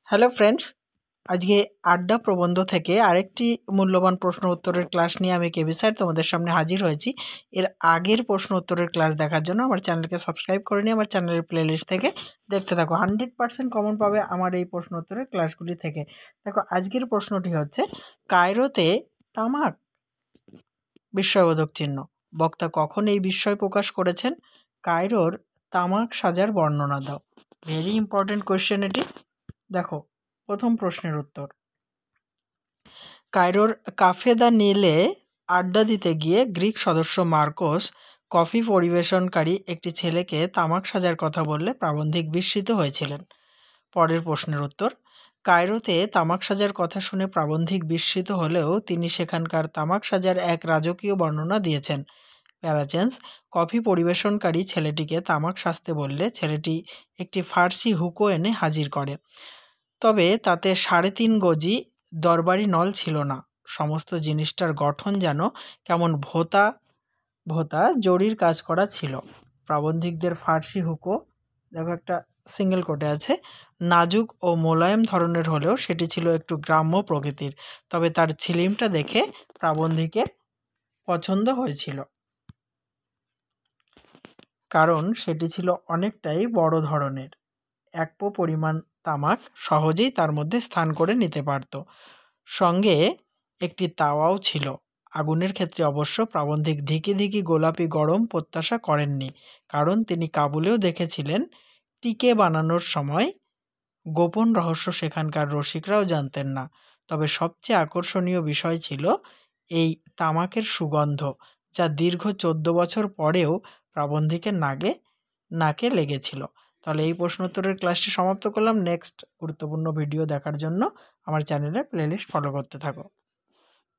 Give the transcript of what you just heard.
Hello friends, আজকে আড্ডা প্রবন্ধ থেকে আরেকটি মূল্যবান প্রশ্ন উত্তরের ক্লাস নিয়ে আমি কেবি স্যার তোমাদের সামনে হাজির হয়েছি। এর আগের প্রশ্ন উত্তরের ক্লাস দেখার জন্য আমার চ্যানেলকে সাবস্ক্রাইব করে নিয়ে আমার চ্যানেলের প্লেলিস্ট থেকে দেখতে থাকো। 100% কমন পাবে আমার এই প্রশ্ন উত্তরের ক্লাসগুলি থেকে। দেখো, আজকের প্রশ্নটি হচ্ছে, কায়রোতে তামাক বিস্ময়বোধক চিহ্ন। বক্তা কখন এই বিস্ময় প্রকাশ করেছেন? কায়রোর তামাক সাজার বর্ণনা দাও। ভেরি ইম্পর্টেন্ট কোয়েশ্চেন এটি। দেখো, প্রথম প্রশ্নের উত্তর, কায়রোর কাফে দ্য নীলে আড্ডা দিতে গিয়ে গ্রিক সদস্য মার্কোস কফি পরিবেশনকারী একটি ছেলেকে তামাক সাজার কথা বললে প্রাবন্ধিক বিস্মিত হয়েছিলেন। পরের প্রশ্নের উত্তর, কায়রোতে তামাক সাজার কথা শুনে প্রাবন্ধিক বিস্মিত হলেও তিনি সেখানকার তামাক সাজার এক রাজকীয় বর্ণনা দিয়েছেন। প্যারাচেন্স কফি পরিবেশনকারী ছেলেটিকে তামাক সাজতে বললে ছেলেটি একটি ফার্সি হুকো এনে হাজির করে, তবে তাতে 3.5 গজি দরবারি নল ছিল না। সমস্ত জিনিসটার গঠন যেন কেমন ভোতা ভোতা জরির কাজ করা ছিল। প্রাবন্ধিকদের ফার্সি হুকো, দেখো একটা সিঙ্গেল কোটে আছে, নাজুক ও মোলায়েম ধরনের হলেও সেটি ছিল একটু গ্রাম্য প্রকৃতির, তবে তার ছিলিমটা দেখে প্রাবন্ধিকের পছন্দ হয়েছিল, কারণ সেটি ছিল অনেকটাই বড় ধরনের। এক পো পরিমাণ তামাক সহজেই তার মধ্যে স্থান করে নিতে পারত। সঙ্গে একটি তাওয়াও ছিল। আগুনের ক্ষেত্রে অবশ্য প্রাবন্ধিক ধিকি ধিকি গোলাপি গরম প্রত্যাশা করেননি, কারণ তিনি কাবুলেও দেখেছিলেন টিকে বানানোর সময় গোপন রহস্য সেখানকার রসিকরাও জানতেন না। তবে সবচেয়ে আকর্ষণীয় বিষয় ছিল এই তামাকের সুগন্ধ, যা দীর্ঘ 14 বছর পরেও প্রাবন্ধিকের নাকে লেগেছিল। তাহলে এই প্রশ্ন উত্তরের ক্লাসটি সমাপ্ত করলাম। নেক্সট গুরুত্বপূর্ণ ভিডিও দেখার জন্য আমার চ্যানেলের প্লেলিস্ট ফলো করতে থাকো।